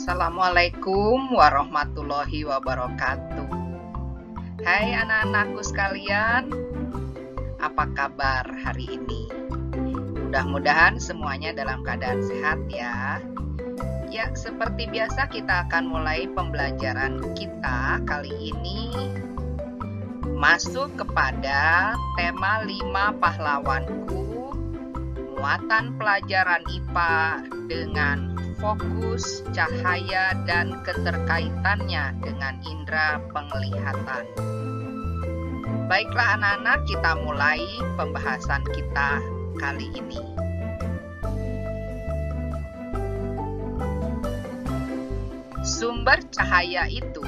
Assalamualaikum warahmatullahi wabarakatuh. Hai anak-anakku sekalian, apa kabar hari ini? Mudah-mudahan semuanya dalam keadaan sehat ya. Ya, seperti biasa kita akan mulai pembelajaran kita kali ini masuk kepada tema 5 pahlawanku, muatan pelajaran IPA dengan fokus cahaya dan keterkaitannya dengan indera penglihatan. Baiklah anak-anak, kita mulai pembahasan kita kali ini. Sumber cahaya itu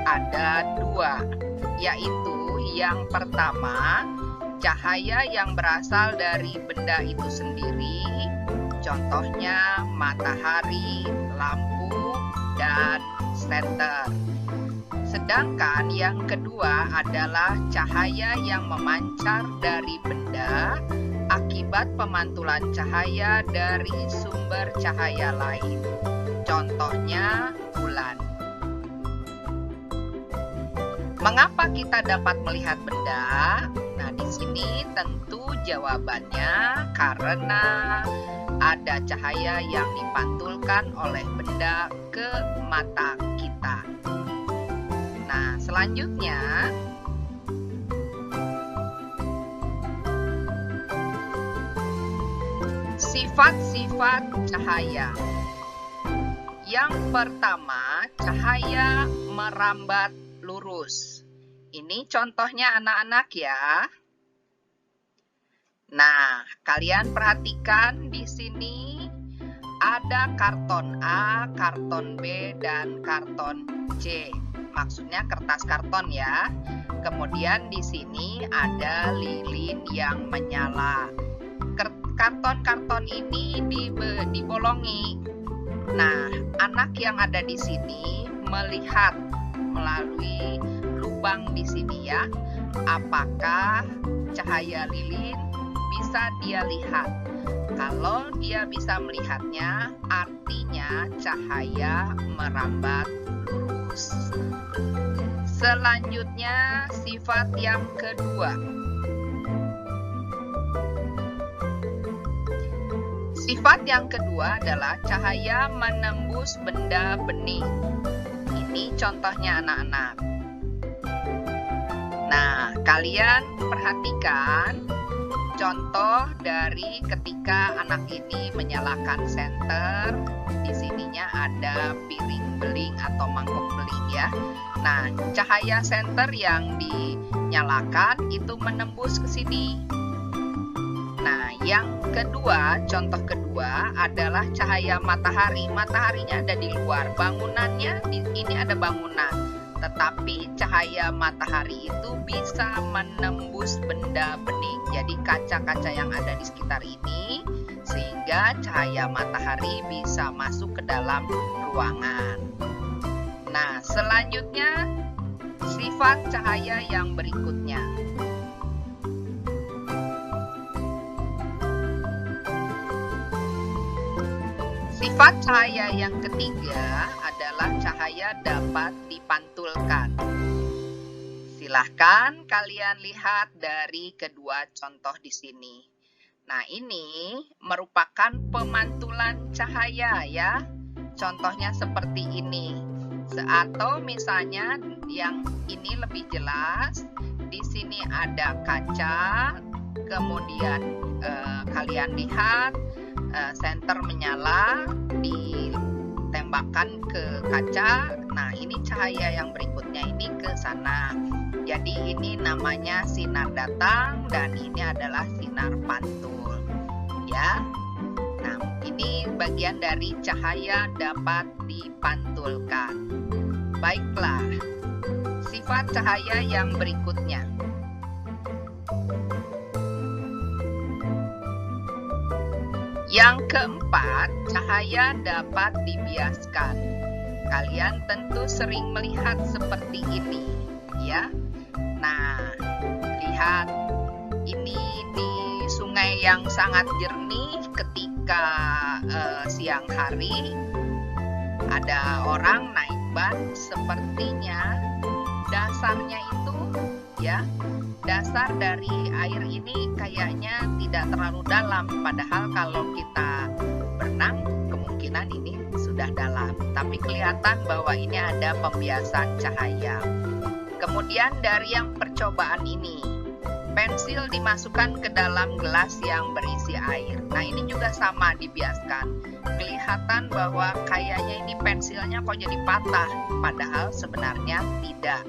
ada 2, yaitu yang pertama, cahaya yang berasal dari benda itu sendiri, contohnya matahari, lampu, dan senter. Sedangkan yang kedua adalah cahaya yang memancar dari benda akibat pemantulan cahaya dari sumber cahaya lain. Contohnya bulan. Mengapa kita dapat melihat benda? Nah, di sini tentu jawabannya karena ada cahaya yang dipantulkan oleh benda ke mata kita. Nah, selanjutnya sifat-sifat cahaya. Yang pertama, cahaya merambat lurus. Ini contohnya anak-anak ya. Nah, kalian perhatikan di sini ada karton A, karton B, dan karton C. Maksudnya kertas karton ya. Kemudian di sini ada lilin yang menyala. Karton-karton ini dibolongi. Nah, anak yang ada di sini melihat melalui lubang di sini ya. Apakah cahaya lilin bisa dia lihat? Kalau dia bisa melihatnya, artinya cahaya merambat lurus. Selanjutnya, sifat yang kedua. Sifat yang kedua adalah cahaya menembus benda bening. Ini contohnya anak-anak. Nah, kalian perhatikan contoh dari ketika anak ini menyalakan senter. Di sininya ada piring beling atau mangkok beling ya. Nah, cahaya senter yang dinyalakan itu menembus ke sini. Nah, yang kedua, contoh kedua adalah cahaya matahari. Mataharinya ada di luar, bangunannya ini ada bangunan. Tetapi cahaya matahari itu bisa menembus benda bening. Jadi kaca-kaca yang ada di sekitar ini, sehingga cahaya matahari bisa masuk ke dalam ruangan. Nah, selanjutnya sifat cahaya yang berikutnya. Sifat cahaya yang ketiga adalah cahaya dapat dipantulkan. Silahkan kalian lihat dari kedua contoh di sini. Nah, ini merupakan pemantulan cahaya ya. Contohnya seperti ini. Atau misalnya yang ini lebih jelas. Di sini ada kaca. Kemudian kalian lihat senter menyala, ditembakkan ke kaca. Nah, ini cahaya yang berikutnya ini ke sana. Jadi ini namanya sinar datang dan ini adalah sinar pantul. Ya. Nah, ini bagian dari cahaya dapat dipantulkan. Baiklah. Sifat cahaya yang berikutnya. Yang keempat, cahaya dapat dibiaskan. Kalian tentu sering melihat seperti ini, ya. Nah, lihat ini di sungai yang sangat jernih ketika siang hari. ada orang naik ban, sepertinya dasarnya itu ya, dasar dari air ini kayaknya tidak terlalu dalam, padahal kalau kita berenang kemungkinan ini sudah dalam, tapi kelihatan bahwa ini ada pembiasan cahaya. Kemudian dari yang percobaan ini, pensil dimasukkan ke dalam gelas yang berisi air. Nah, ini juga sama dibiaskan. Kelihatan bahwa kayaknya ini pensilnya kok jadi patah, padahal sebenarnya tidak.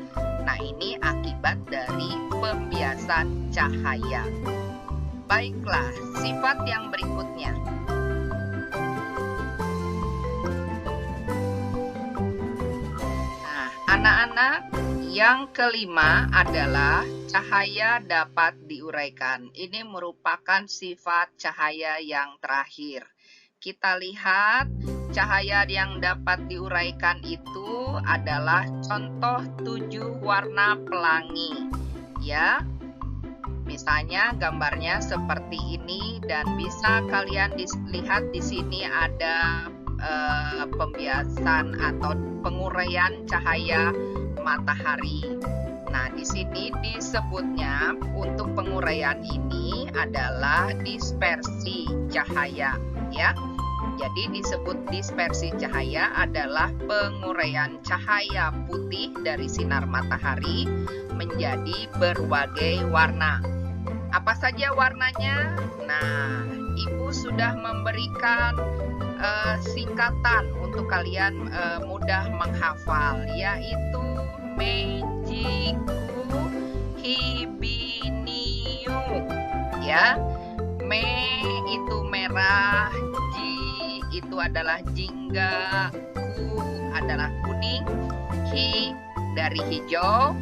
Nah, ini akibat dari pembiasan cahaya. Baiklah, sifat yang berikutnya. Nah, anak-anak, yang kelima adalah cahaya dapat diuraikan. Ini merupakan sifat cahaya yang terakhir. Kita lihat cahaya yang dapat diuraikan itu adalah contoh 7 warna pelangi. Ya, misalnya gambarnya seperti ini dan bisa kalian lihat di sini ada pembiasan atau penguraian cahaya matahari. Nah, di sini disebutnya untuk penguraian ini adalah dispersi cahaya, ya. Jadi disebut dispersi cahaya adalah penguraian cahaya putih dari sinar matahari menjadi berbagai warna. Apa saja warnanya? Nah, Ibu sudah memberikan singkatan untuk kalian mudah menghafal, yaitu Mejiku Hibiniu, ya. Me itu merah, Ji itu adalah jingga, Ku adalah kuning, Hi dari hijau,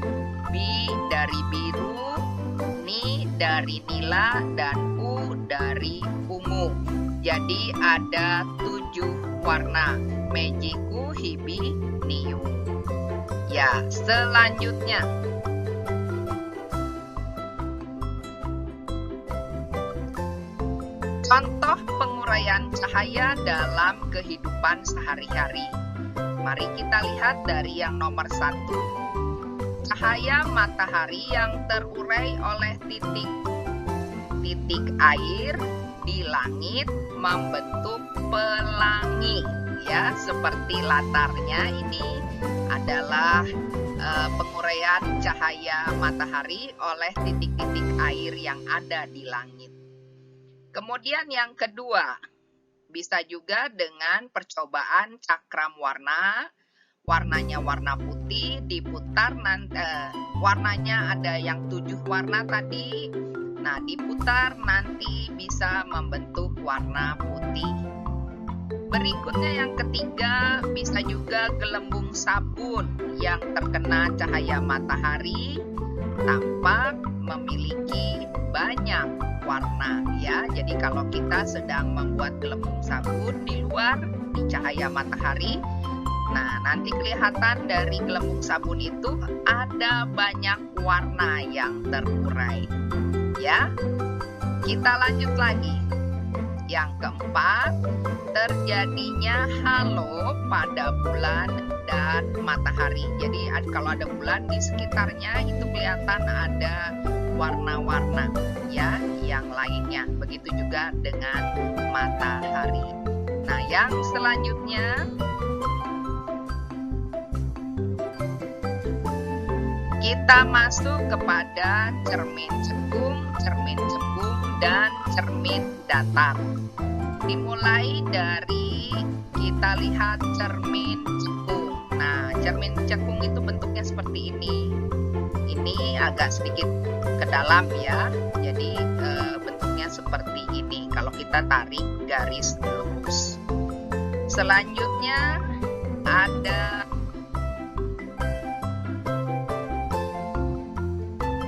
Bi dari biru, Ni dari nila, dan U dari ungu. Jadi ada 7 warna. Mejiku Hibiniu. Ya, selanjutnya. Contoh penguraian cahaya dalam kehidupan sehari-hari. Mari kita lihat dari yang nomor 1. Cahaya matahari yang terurai oleh titik air di langit membentuk pelangi, ya, seperti latarnya ini adalah penguraian cahaya matahari oleh titik-titik air yang ada di langit. Kemudian yang kedua, bisa juga dengan percobaan cakram warna. Warnanya warna putih, diputar nanti warnanya ada yang 7 warna tadi. Nah, diputar nanti bisa membentuk warna putih. Berikutnya yang ketiga, bisa juga gelembung sabun yang terkena cahaya matahari tampak memiliki banyak warna, ya. Jadi kalau kita sedang membuat gelembung sabun di luar di cahaya matahari, nah nanti kelihatan dari gelembung sabun itu ada banyak warna yang terurai. Ya, kita lanjut lagi. Yang keempat, terjadinya halo pada bulan dan matahari. Jadi kalau ada bulan di sekitarnya itu kelihatan ada warna-warna, ya, yang lainnya. Begitu juga dengan matahari. Nah, yang selanjutnya, kita masuk kepada cermin cekung, dan cermin datar. Dimulai dari kita lihat cermin cekung. Nah, cermin cekung itu bentuknya seperti ini. Ini agak sedikit ke dalam, ya. Jadi bentuknya seperti ini kalau kita tarik garis lurus. Selanjutnya ada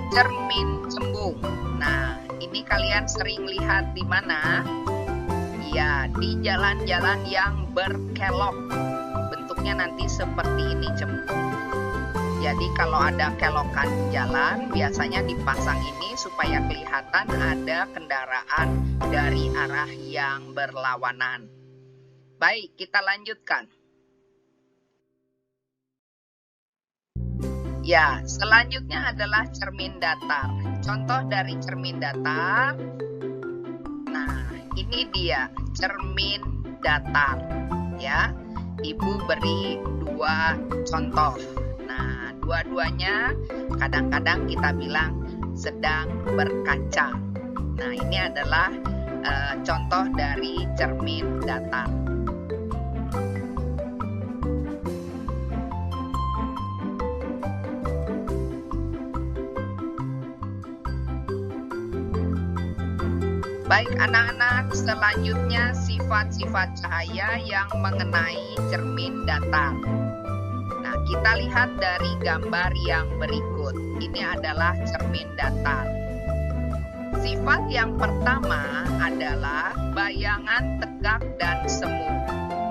cermin cembung. Nah, ini kalian sering lihat di mana? Ya, di jalan-jalan yang berkelok. Bentuknya nanti seperti ini cembung. Jadi kalau ada kelokan jalan, biasanya dipasang ini supaya kelihatan ada kendaraan dari arah yang berlawanan. Baik, kita lanjutkan. Ya, selanjutnya adalah cermin datar. Contoh dari cermin datar. Nah, ini dia cermin datar. Ya, Ibu beri dua contoh. Nah, dua-duanya kadang-kadang kita bilang sedang berkaca. Nah, ini adalah contoh dari cermin datar. Baik anak-anak, selanjutnya sifat-sifat cahaya yang mengenai cermin datar. Nah, kita lihat dari gambar yang berikut. Ini adalah cermin datar. Sifat yang pertama adalah bayangan tegak dan semu.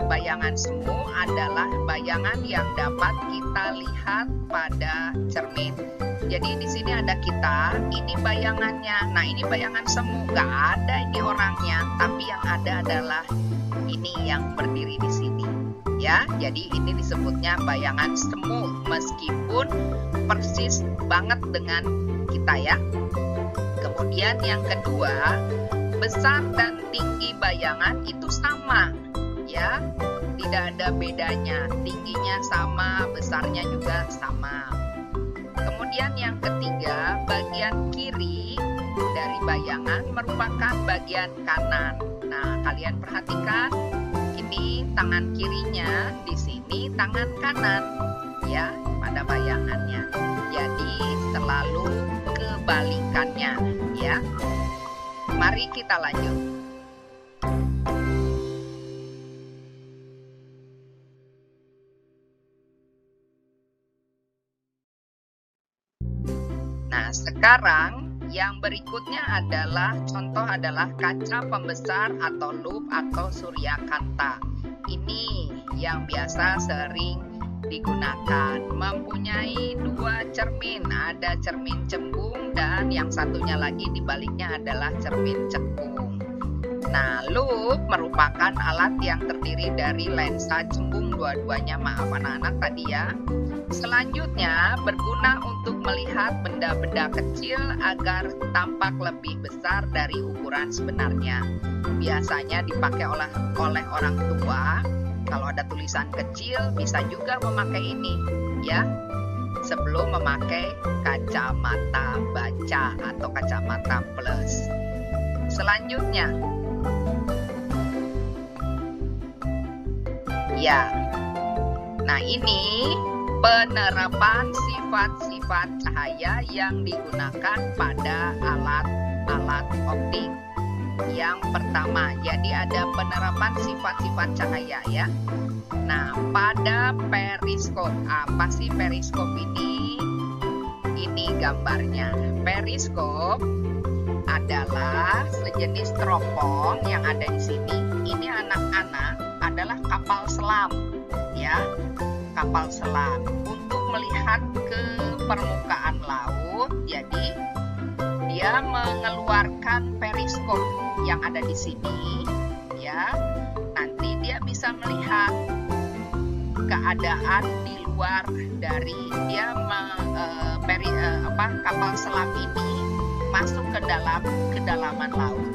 Bayangan semu adalah bayangan yang dapat kita lihat pada cermin. Jadi di sini ada kita, ini bayangannya. Nah, ini bayangan semu, nggak ada ini orangnya, tapi yang ada adalah ini yang berdiri di sini. Ya, jadi ini disebutnya bayangan semu meskipun persis banget dengan kita ya. Kemudian yang kedua, besar dan tinggi bayangan itu sama, ya. Tidak ada bedanya, tingginya sama, besarnya juga sama. Kemudian yang ketiga, bagian kiri dari bayangan merupakan bagian kanan. Nah, kalian perhatikan, ini tangan kirinya, di sini tangan kanan, ya, pada bayangannya. Jadi selalu kebalikannya, ya. Mari kita lanjut. Nah, sekarang yang berikutnya adalah contoh adalah kaca pembesar atau loop atau suryakanta. Ini yang biasa sering digunakan. Mempunyai dua cermin, ada cermin cembung dan yang satunya lagi di baliknya adalah cermin cekung. Nah, loop merupakan alat yang terdiri dari lensa cembung dua-duanya, maaf anak-anak tadi ya. Selanjutnya, berguna untuk melihat benda-benda kecil agar tampak lebih besar dari ukuran sebenarnya. Biasanya dipakai oleh orang tua. Kalau ada tulisan kecil, bisa juga memakai ini, ya. Sebelum memakai kacamata baca atau kacamata plus. Selanjutnya, ya. Nah, ini penerapan sifat-sifat cahaya yang digunakan pada alat-alat optik. Yang pertama, jadi ada penerapan sifat-sifat cahaya ya. Nah, pada periskop, apa sih periskop ini? Ini gambarnya. Periskop adalah sejenis teropong yang ada di sini. Ini anak-anak adalah kapal selam, ya. Kapal selam untuk melihat ke permukaan laut. Jadi dia mengeluarkan periskop yang ada di sini, ya. Nanti dia bisa melihat keadaan di luar dari dia kapal selam ini masuk ke kedalaman laut.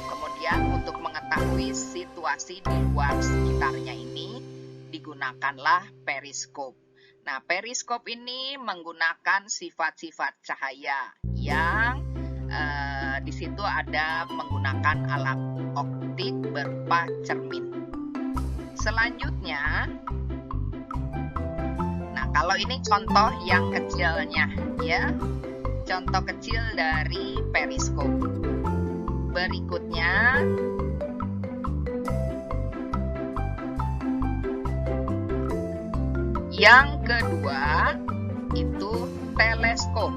Kemudian untuk mengetahui situasi di luar sekitarnya ini digunakanlah periskop. Nah, periskop ini menggunakan sifat-sifat cahaya yang di situ ada menggunakan alat optik berupa cermin. Selanjutnya, nah kalau ini contoh yang kecilnya ya, contoh kecil dari periskop. Berikutnya, yang kedua itu teleskop.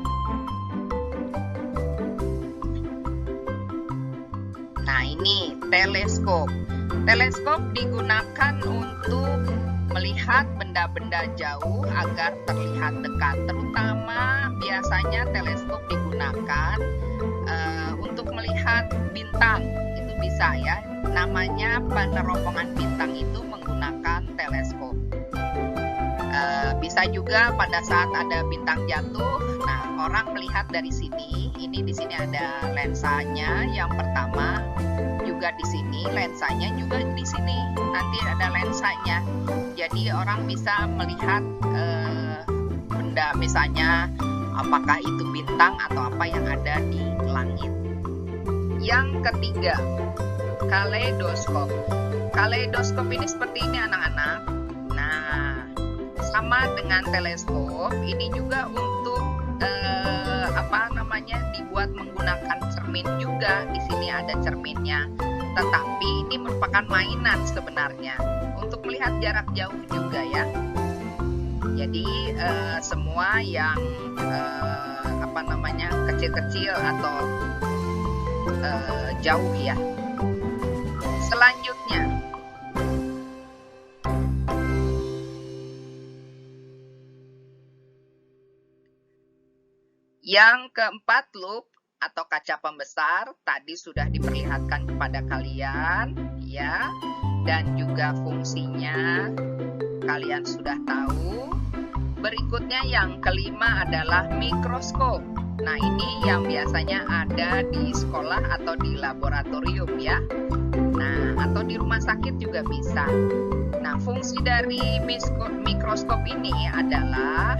Nah, ini teleskop. Teleskop digunakan untuk melihat benda-benda jauh agar terlihat dekat. Terutama biasanya teleskop digunakan untuk melihat bintang. Itu bisa ya. Namanya peneropongan bintang itu menggunakan teleskop. Bisa juga pada saat ada bintang jatuh. Nah, orang melihat dari sini. Ini di sini ada lensanya yang pertama, juga di sini lensanya, juga di sini nanti ada lensanya. Jadi orang bisa melihat benda, misalnya apakah itu bintang atau apa yang ada di langit. Yang ketiga, kaleidoskop. Kaleidoskop ini seperti ini anak-anak. Nah, sama dengan teleskop, ini juga untuk dibuat menggunakan cermin juga. Di sini ada cerminnya. Tetapi ini merupakan mainan sebenarnya untuk melihat jarak jauh juga ya. Jadi semua yang kecil-kecil atau jauh ya. Selanjutnya, yang keempat, loop atau kaca pembesar tadi sudah diperlihatkan kepada kalian ya, dan juga fungsinya kalian sudah tahu. Berikutnya yang kelima adalah mikroskop. Nah, ini yang biasanya ada di sekolah atau di laboratorium ya. Nah, atau di rumah sakit juga bisa. Nah, fungsi dari mikroskop ini adalah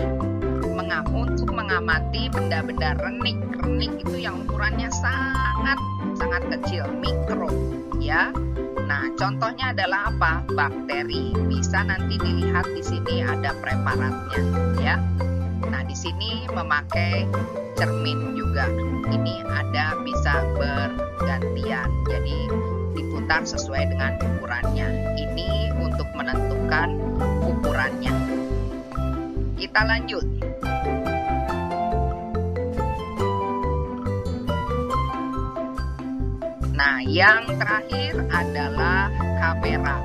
untuk mengamati benda-benda renik. Renik itu yang ukurannya sangat kecil, mikro ya. Nah, contohnya adalah apa? Bakteri. Bisa nanti dilihat di sini ada preparatnya ya. Nah, di sini memakai cermin juga. Ini ada bisa bergantian. Jadi diputar sesuai dengan ukurannya. Ini untuk menentukan ukurannya. Kita lanjut. Nah, yang terakhir adalah kamera.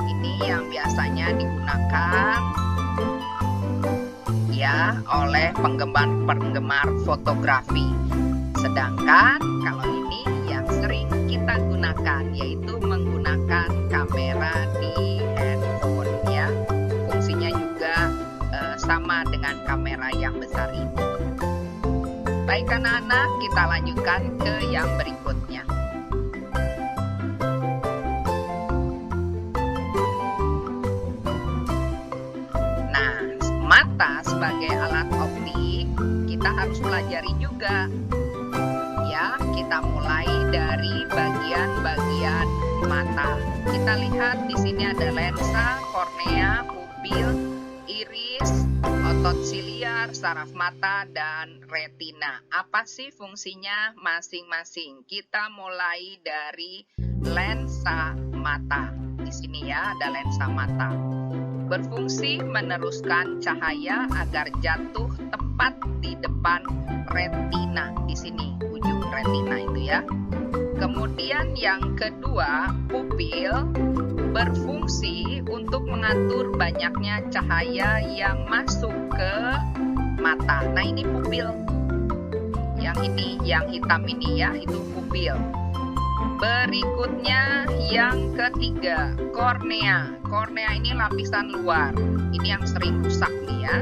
Ini yang biasanya digunakan ya oleh penggemar fotografi. Sedangkan kalau ini yang sering kita gunakan yaitu menggunakan kamera di handphone ya. Fungsinya juga sama dengan kamera yang besar ini. Baik anak-anak, kita lanjutkan ke yang berikutnya. Mata sebagai alat optik kita harus pelajari juga ya. Kita mulai dari bagian-bagian mata. Kita lihat di sini ada lensa, kornea, pupil, iris, otot siliar, saraf mata, dan retina. Apa sih fungsinya masing-masing? Kita mulai dari lensa mata. Di sini ya ada lensa mata. Berfungsi meneruskan cahaya agar jatuh tepat di depan retina. Di sini ujung retina itu ya. Kemudian yang kedua, pupil berfungsi untuk mengatur banyaknya cahaya yang masuk ke mata. Nah, ini pupil. Yang ini, yang hitam ini ya, itu pupil. Berikutnya yang ketiga, kornea. Kornea ini lapisan luar. Ini yang sering rusak nih ya.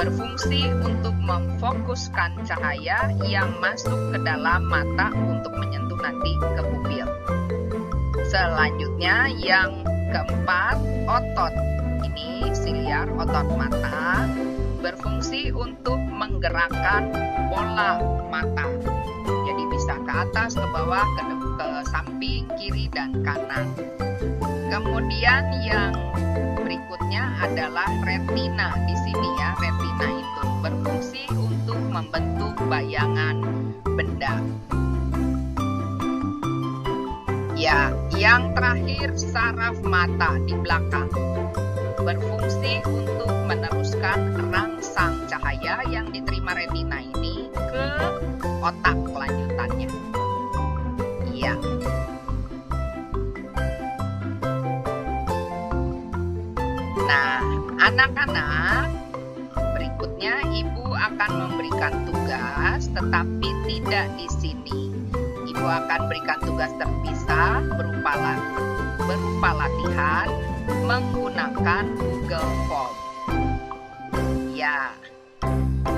Berfungsi untuk memfokuskan cahaya yang masuk ke dalam mata untuk menyentuh nanti ke pupil. Selanjutnya yang keempat, otot. Ini siliar, otot mata. Berfungsi untuk menggerakkan bola mata. Jadi bisa ke atas, ke bawah, ke samping, kiri, dan kanan. Kemudian yang berikutnya adalah retina. Di sini ya, retina itu berfungsi untuk membentuk bayangan benda. Ya, yang terakhir saraf mata di belakang. Berfungsi untuk meneruskan rangsang cahaya yang diterima retina ini ke otak kelanjutannya. Ya. Nah, anak-anak, berikutnya Ibu akan memberikan tugas, tetapi tidak di sini. Ibu akan berikan tugas terpisah berupa latihan menggunakan Google Form. cahaya.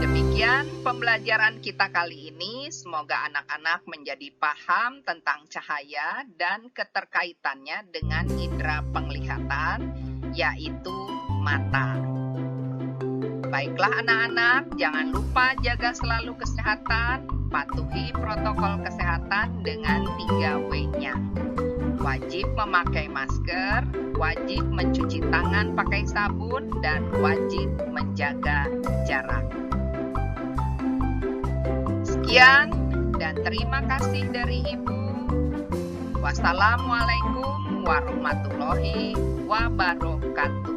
Demikian pembelajaran kita kali ini. Semoga anak-anak menjadi paham tentang cahaya dan keterkaitannya dengan indera penglihatan, yaitu mata. Baiklah anak-anak, jangan lupa jaga selalu kesehatan, patuhi protokol kesehatan dengan 3W-nya. Wajib memakai masker, wajib mencuci tangan pakai sabun, dan wajib menjaga jarak. Sekian dan terima kasih dari Ibu. Wassalamualaikum warahmatullahi wabarakatuh.